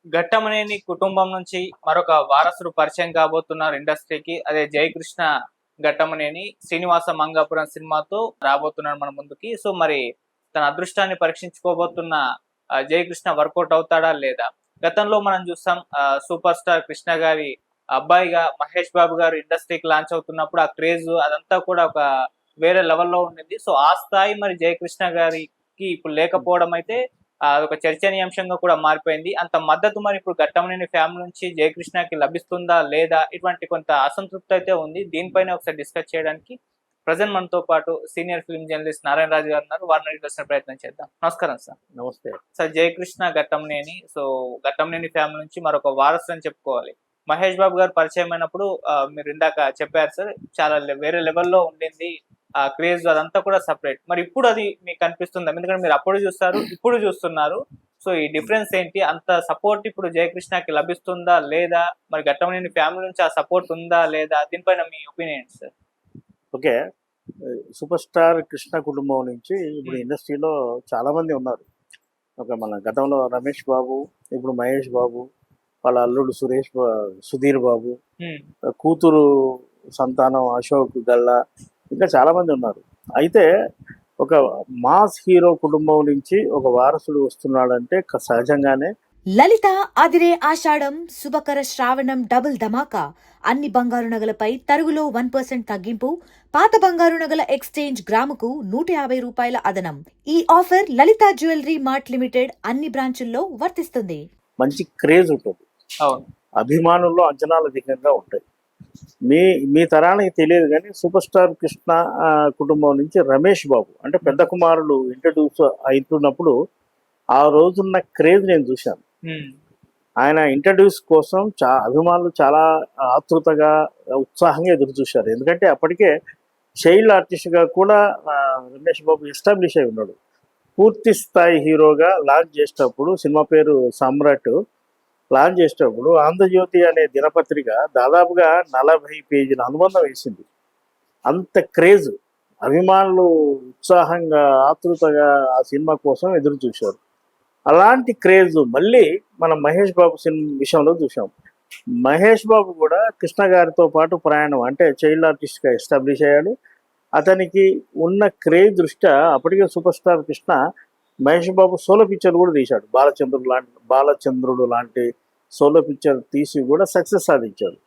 ఘట్టమనేని కుటుంబం నుంచి మరొక వారసుడు పరిచయం కాబోతున్నారు ఇండస్ట్రీకి. అదే జయకృష్ణ ఘట్టమనేని. శ్రీనివాస మంగాపురం సినిమాతో రాబోతున్నాడు మన ముందుకి. సో, మరి తన అదృష్టాన్ని పరీక్షించుకోబోతున్న జయకృష్ణ వర్కౌట్ అవుతాడా లేదా? గతంలో మనం చూసాం సూపర్ స్టార్ కృష్ణ గారి అబ్బాయిగా మహేష్ బాబు గారు ఇండస్ట్రీకి లాంచ్ అవుతున్నప్పుడు ఆ క్రేజ్ అదంతా కూడా ఒక వేరే లెవెల్‌లో ఉండింది. సో, ఆ స్థాయి మరి జయకృష్ణ గారికి ఇప్పుడు లేకపోవడం అయితే అదొక చర్చనీయాంశంగా కూడా మారిపోయింది. అంత మద్దతు మరి ఇప్పుడు ఘట్టమనేని ఫ్యామిలీ నుంచి జయకృష్ణకి లభిస్తుందా? లేదా? ఇటువంటి కొంత అసంతృప్తి అయితే ఉంది. దీనిపైన ఒకసారి డిస్కస్ చేయడానికి ప్రెజెంట్ మనతో పాటు సీనియర్ ఫిల్మ్ జర్నలిస్ట్ నారాయణ రాజు గారు ఉన్నారు. వారిని అడిగి తెలుసుకునే ప్రయత్నం చేద్దాం. నమస్కారం సార్. నమస్తే. Sir, Jayakrishna Ghattamaneni. So, Ghattamaneni family నుంచి మరొక వారసు అని చెప్పుకోవాలి. మహేష్ బాబు గారు పరిచయమైనప్పుడు మీరు ఇందాక చెప్పారు సార్. చాలా వేరే లెవెల్‌లో ఉండింది. ఆ క్రేజ్ అదంతా కూడా సెపరేట్. మరి ఇప్పుడు అది మీకు అనిపిస్తుందా? ఎందుకంటే మీరు అప్పుడు చూసారు, ఇప్పుడు చూస్తున్నారు. సో, ఈ డిఫరెన్స్ ఏంటి? అంత సపోర్ట్ ఇప్పుడు జయకృష్ణకి లభిస్తుందా? లేదా? మరి ఘట్టమనేని ఫ్యామిలీ నుంచి ఆ సపోర్ట్ ఉందా? లేదా? దీనిపైన మీ ఒపీనియన్ ఏంటి sir? Okay. Super star Krishna కుటుంబం నుంచి ఇప్పుడు ఇండస్ట్రీలో చాలా మంది ఉన్నారు. మన గతంలో రమేష్ బాబు, ఇప్పుడు మహేష్ బాబు, వాళ్ళ అల్లుడు సుధీర్ బాబు, హ్మ్. కూతురు సంతానం అశోక్ గల్లా, ఇంకా చాలా మంది ఉన్నారు. అయితే ఒక మాస్ హీరో కుటుంబం నుంచి ఒక వారసుడు వస్తున్నాడంటే సహజంగానే లలిత అదిరే ఆషాఢం శుభకర శ్రావణం డబుల్ ధమాకా అన్ని బంగారు నగలపై తరుగులో 1% తగ్గింపు, పాత బంగారు నగల ఎక్స్చేంజ్ గ్రాముకు 150 రూపాయల అదనం. ఈ ఆఫర్ లలిత జ్యువెలరీ మార్ట్ లిమిటెడ్ అన్ని బ్రాంచుల్లో వర్తిస్తుంది. మంచి క్రేజ్ ఉంటుంది. అవును. అభిమానుల్లో అంచనాలు అధికంగా ఉంటాయి. మీ మీ తరానికి తెలియదు కానీ సూపర్ స్టార్ కృష్ణ కుటుంబం నుంచి రమేష్ బాబు అంటే పెద్ద కుమారుడు ఇంట్రడ్యూస్ అవుతున్నప్పుడు ఆ రోజున్న క్రేజ్ నేను చూశాను. హ్మ్. ఆయన ఇంట్రడ్యూస్ కోసం అభిమానులు చాలా ఆతృతగా ఉత్సాహంగా ఎదురు చూశారు. ఎందుకంటే అప్పటికే చైల్డ్ ఆర్టిస్ట్గా కూడా రమేష్ బాబు ఎస్టాబ్లిష్ అయి ఉన్నాడు. పూర్తి స్థాయి హీరోగా లాంచ్ చేసేటప్పుడు సినిమా పేరు సమ్రాట్ లాంచ్ చేసేటప్పుడు ఆంధ్రజ్యోతి అనే దినపత్రిక దాదాపుగా 40 పేజీల అనుబంధం వేసింది. అంత క్రేజ్, అభిమానులు ఉత్సాహంగా ఆతృతగా ఆ సినిమా కోసం ఎదురు చూశారు. అలాంటి క్రేజ్ మళ్ళీ మనం మహేష్ బాబు సినిమా విషయంలో చూసాం. మహేష్ బాబు కూడా కృష్ణ గారితో పాటు ప్రయాణం అంటే చైల్డ్ ఆర్టిస్ట్గా ఎస్టాబ్లిష్ అయ్యాడు. అతనికి ఉన్న క్రేజ్ దృష్ట్యా అప్పటికే super star Krishna Mahesh Babu solo picture కూడా తీశాడు. బాలచంద్రుడు లాంటి సోలో పిక్చర్ తీసి కూడా సక్సెస్ సాధించాడు.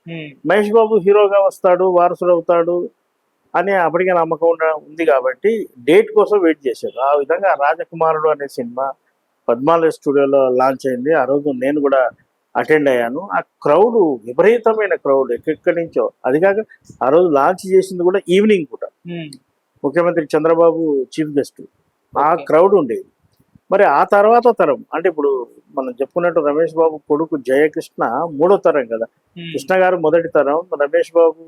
మహేష్ బాబు హీరోగా వస్తాడు, వారసుడు అవుతాడు అని అప్పటికే నమ్మకం ఉంది కాబట్టి డేట్ కోసం వెయిట్ చేశాడు. ఆ విధంగా రాజకుమారుడు అనే సినిమా పద్మాలయ స్టూడియోలో లాంచ్ అయింది. ఆ రోజు నేను కూడా అటెండ్ అయ్యాను. ఆ క్రౌడ్ విపరీతమైన క్రౌడ్, ఎక్కడి నుంచో. అది కాక ఆ రోజు లాంచ్ చేసింది కూడా ఈవినింగ్ పూట. ముఖ్యమంత్రి చంద్రబాబు చీఫ్ గెస్ట్. ఆ క్రౌడ్ ఉండేది. మరి ఆ తర్వాత తరం అంటే ఇప్పుడు మనం చెప్పుకున్నట్టు రమేష్ బాబు కొడుకు జయకృష్ణ 3వ తరం కదా. కృష్ణ గారు మొదటి తరం, రమేష్ బాబు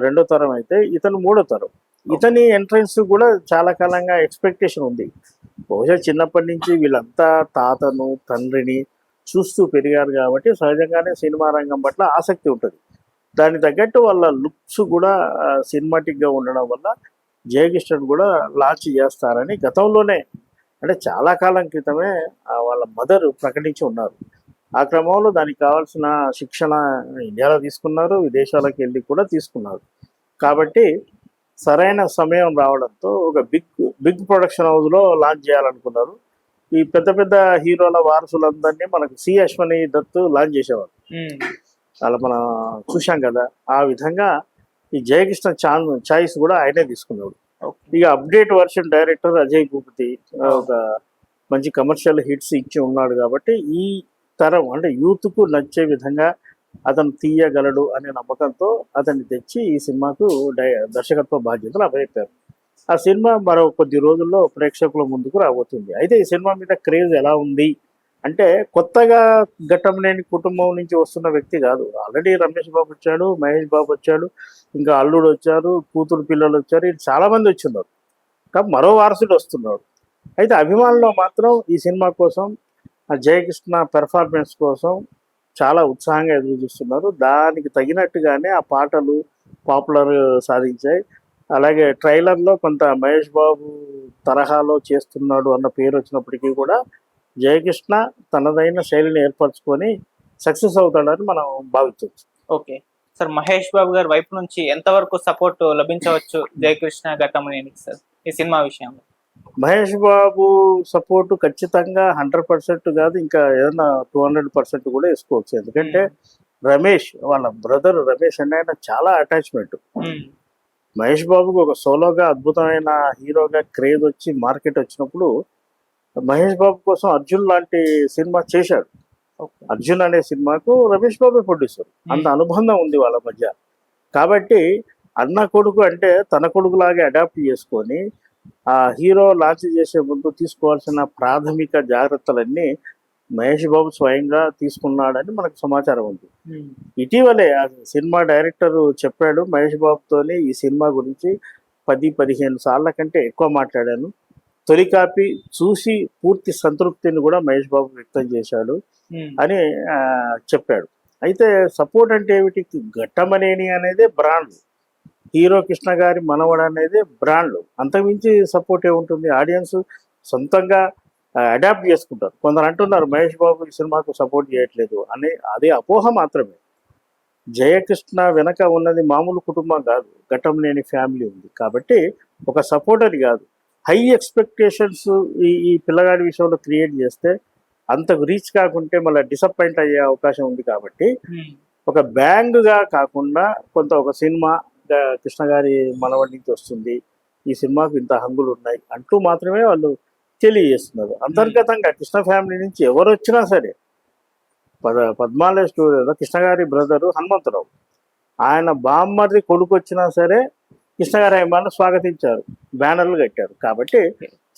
2వ తరం అయితే ఇతను 3వ తరం. ఇతని ఎంట్రన్స్ కూడా చాలా కాలంగా ఎక్స్పెక్టేషన్ ఉంది. బహుశా చిన్నప్పటి నుంచి వీళ్ళంతా తాతను తండ్రిని చూస్తూ పెరిగారు కాబట్టి సహజంగానే సినిమా రంగం పట్ల ఆసక్తి ఉంటుంది. దానికి తగ్గట్టు వాళ్ళ లుక్స్ కూడా సినిమాటిక్గా ఉండడం వల్ల జయకృష్ణన్ కూడా లాంచ్ చేస్తారని గతంలోనే అంటే చాలా కాలం క్రితమే వాళ్ళ మదర్ ప్రకటించి ఉన్నారు. ఆ క్రమంలో దానికి కావాల్సిన శిక్షణ ఇండియాలో తీసుకున్నారు, విదేశాలకు వెళ్ళి కూడా తీసుకున్నారు. కాబట్టి సరైన సమయం రావడంతో ఒక బిగ్ ప్రొడక్షన్ హౌస్లో లాంచ్ చేయాలనుకున్నారు. ఈ పెద్ద పెద్ద హీరోల వారసులందరినీ మనకు సి అశ్వని దత్ లాంచ్ చేసేవారు. అలా మనం చూసాం కదా. ఆ విధంగా ఈ జయకృష్ణ చాయిస్ కూడా ఆయనే తీసుకున్నాడు. ఇక update version director Ajay Bhupathi ఒక మంచి కమర్షియల్ హిట్స్ ఇచ్చి ఉన్నాడు కాబట్టి ఈ తరం అంటే యూత్కు నచ్చే విధంగా అతను తీయగలడు అనే నమ్మకంతో అతన్ని తెచ్చి ఈ సినిమాకు దర్శకత్వ బాధ్యతలు అప్పచెప్పారు. ఆ సినిమా మరో కొద్ది రోజుల్లో ప్రేక్షకుల ముందుకు రాబోతుంది. అయితే ఈ సినిమా మీద క్రేజ్ ఎలా ఉంది అంటే కొత్తగా ఘట్టమనేని కుటుంబం నుంచి వస్తున్న వ్యక్తి కాదు. ఆల్రెడీ రమేష్ బాబు వచ్చాడు, మహేష్ బాబు వచ్చాడు, ఇంకా అల్లుడు వచ్చారు, కూతురు పిల్లలు వచ్చారు, చాలామంది వచ్చిన్నారు. కాబట్టి మరో వారసుడు వస్తున్నాడు. అయితే అభిమానుల్లో మాత్రం ఈ సినిమా కోసం ఆ జయకృష్ణ పెర్ఫార్మెన్స్ కోసం చాలా ఉత్సాహంగా ఎదురు చూస్తున్నారు. దానికి తగినట్టుగానే ఆ పాటలు పాపులర్ సాధించాయి. అలాగే ట్రైలర్లో కొంత మహేష్ బాబు తరహాలో చేస్తున్నాడు అన్న పేరు వచ్చినప్పటికీ కూడా జయకృష్ణ తనదైన శైలిని ఏర్పరచుకొని సక్సెస్ అవుతాడని మనం భావించవచ్చు. ఓకే సార్, మహేష్ బాబు గారి వైపు నుంచి ఎంతవరకు సపోర్ట్ లభించవచ్చు జయకృష్ణ ఘట్టమనేనికి సార్ ఈ సినిమా విషయంలో? మహేష్ బాబు సపోర్టు ఖచ్చితంగా 100% కాదు, ఇంకా ఏదైనా 200% కూడా వేసుకోవచ్చు. ఎందుకంటే రమేష్ వాళ్ళ బ్రదర్ రమేష్ అంటే ఆయన చాలా అటాచ్మెంట్. మహేష్ బాబుకి ఒక సోలోగా అద్భుతమైన హీరోగా క్రేజ్ వచ్చి మార్కెట్ వచ్చినప్పుడు మహేష్ బాబు కోసం అర్జున్ లాంటి సినిమా చేశాడు. అర్జున్ అనే సినిమాకు రమేష్ బాబు ప్రొడ్యూసర్. అంత అనుబంధం ఉంది వాళ్ళ మధ్య. కాబట్టి అన్న కొడుకు అంటే తన కొడుకులాగే అడాప్ట్ చేసుకొని ఆ హీరో లాంచ్ చేసే ముందు తీసుకోవాల్సిన ప్రాథమిక జాగ్రత్తలన్నీ మహేష్ బాబు స్వయంగా తీసుకున్నాడని మనకు సమాచారం ఉంది. ఇటీవలే ఆ సినిమా డైరెక్టర్ చెప్పాడు, మహేష్ బాబుతోని ఈ సినిమా గురించి 10-15 సార్ల కంటే ఎక్కువ మాట్లాడాను. తొలి కాపీ చూసి పూర్తి సంతృప్తిని కూడా మహేష్ బాబు వ్యక్తం చేశాడు అని చెప్పాడు. అయితే సపోర్ట్ అంటే ఏమిటి? ఘట్టమనేని అనేది బ్రాండ్, హీరో కృష్ణ గారి మనవడు అనేది బ్రాండ్. అంతకుమించి సపోర్ట్ ఏముంటుంది? ఆడియన్స్ సొంతంగా అడాప్ట్ చేసుకుంటారు. కొందరు అంటున్నారు మహేష్ బాబు ఈ సినిమాకు సపోర్ట్ చేయట్లేదు అని. అదే అపోహ మాత్రమే. జయకృష్ణ వెనక ఉన్నది మామూలు కుటుంబం కాదు, ఘట్టమనేని ఫ్యామిలీ ఉంది. కాబట్టి ఒక సపోర్టర్ కాదు, హై ఎక్స్పెక్టేషన్స్ ఈ పిల్లగాడి విషయంలో క్రియేట్ చేస్తే అంతకు రీచ్ కాకుంటే మళ్ళీ డిసప్పాయింట్ అయ్యే అవకాశం ఉంది. కాబట్టి ఒక బ్యాంగ్గా కాకుండా కొంత ఒక సినిమా కృష్ణ గారి మనవడి నుంచి వస్తుంది, ఈ సినిమాకు ఇంత హంగులు ఉన్నాయి అంటూ మాత్రమే వాళ్ళు తెలియజేస్తున్నారు. అంతర్గతంగా కృష్ణ ఫ్యామిలీ నుంచి ఎవరు వచ్చినా సరే, పద్మాలయ స్టూడియోలో కృష్ణ గారి బ్రదరు హనుమంతరావు, ఆయన బామ్మర్ది కొడుకు వచ్చినా సరే కృష్ణ గారి అభిమానులు స్వాగతించారు, బ్యానర్లు కట్టారు. కాబట్టి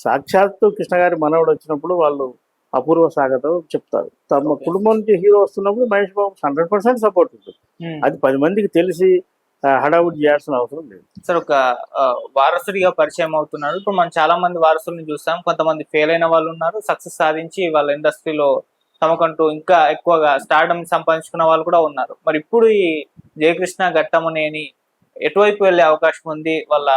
సాక్షాత్తు కృష్ణ గారి మనవడు వచ్చినప్పుడు వాళ్ళు అపూర్వ స్వాగతం చెప్తారు. తమ కుటుంబం నుంచి హీరో వస్తున్నప్పుడు మహేష్ బాబు 100% సపోర్ట్ ఉంటుంది. అది 10 మందికి తెలిసి హడావుడి చేయాల్సిన అవసరం లేదు. సార్, ఒక వారసుడిగా పరిచయం అవుతున్నాడు. ఇప్పుడు మనం చాలా మంది వారసుల్ని చూసాం. కొంతమంది ఫెయిల్ అయిన వాళ్ళు ఉన్నారు, సక్సెస్ సాధించి వాళ్ళ ఇండస్ట్రీలో తమకంటూ ఇంకా ఎక్కువగా స్టార్డమ్ సంపాదించుకున్న వాళ్ళు కూడా ఉన్నారు. మరి ఇప్పుడు ఈ జయకృష్ణ ఘట్టమనేని ఎటువైపు వెళ్ళే అవకాశం ఉంది? వాళ్ళ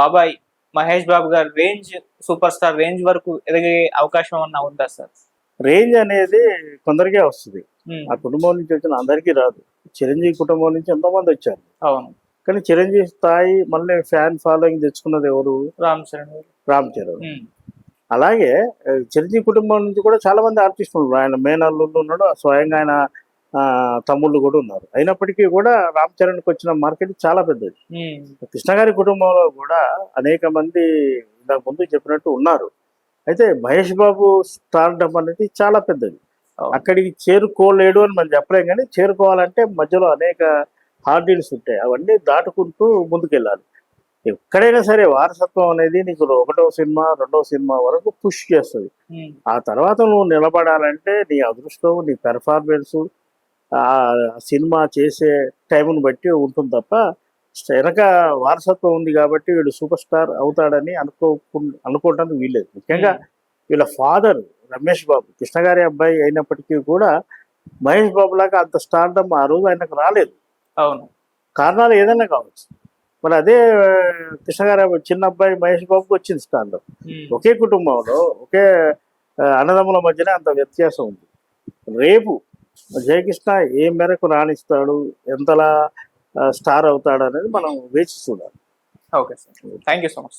బాబాయ్ మహేష్ బాబు గారి రేంజ్, సూపర్ స్టార్ రేంజ్ వరకు ఎదిగే అవకాశం ఏమన్నా ఉందా సార్? రేంజ్ అనేది కొందరికే వస్తుంది, ఆ కుటుంబం నుంచి వచ్చిన అందరికీ రాదు. చిరంజీవి కుటుంబం నుంచి ఎంతోమంది వచ్చారు. అవును, కానీ చిరంజీవి స్థాయి మళ్ళీ ఫ్యాన్ ఫాలోయింగ్ తెచ్చుకున్నది ఎవరు? రామ్ చరణ్. అలాగే చిరంజీవి కుటుంబం నుంచి కూడా చాలా మంది ఆర్టిస్టులు ఉన్నారు. ఆయన మేనల్లుళ్ళు ఉన్నాడు, స్వయంగా ఆయన తమ్ముళ్ళు కూడా ఉన్నారు. అయినప్పటికీ కూడా రామ్ చరణ్కి వచ్చిన మార్కెట్ చాలా పెద్దది. కృష్ణ గారి కుటుంబంలో కూడా అనేక మంది ఇంతకు ముందు చెప్పినట్టు ఉన్నారు. అయితే మహేష్ బాబు స్టార్డమ్ అనేది చాలా పెద్దది. అక్కడికి చేరుకోలేడు అని మనం చెప్పలేం, కానీ చేరుకోవాలంటే మధ్యలో అనేక హార్డిల్స్ ఉంటాయి. అవన్నీ దాటుకుంటూ ముందుకెళ్ళాలి. ఎక్కడైనా సరే వారసత్వం అనేది నీకు 1వ సినిమా 2వ సినిమా వరకు పుష్ చేస్తుంది. ఆ తర్వాత నువ్వు నిలబడాలంటే నీ అదృష్టం, నీ పెర్ఫార్మెన్స్, ఆ సినిమా చేసే టైంను బట్టి ఉంటుంది తప్ప వెనక వారసత్వం ఉంది కాబట్టి వీడు సూపర్ స్టార్ అవుతాడని అనుకోవడానికి వీల్లేదు. ముఖ్యంగా వీళ్ళ ఫాదర్ రమేష్ బాబు కృష్ణ గారి అబ్బాయి అయినప్పటికీ కూడా మహేష్ బాబు లాగా అంత స్టార్డమ్ ఆ రోజు ఆయనకు రాలేదు. అవును, కారణాలు ఏదైనా కావచ్చు. మరి అదే కృష్ణ గారి చిన్న అబ్బాయి మహేష్ బాబుకి వచ్చింది స్టార్డమ్. ఒకే కుటుంబంలో ఒకే అన్నదమ్ముల మధ్యనే అంత వ్యత్యాసం ఉంది. రేపు జయకృష్ణ ఏ మేరకు రాణిస్తాడు, ఎంతలా స్టార్ అవుతాడు అనేది మనం వేచి చూడాలి. Okay sir, thank you so much.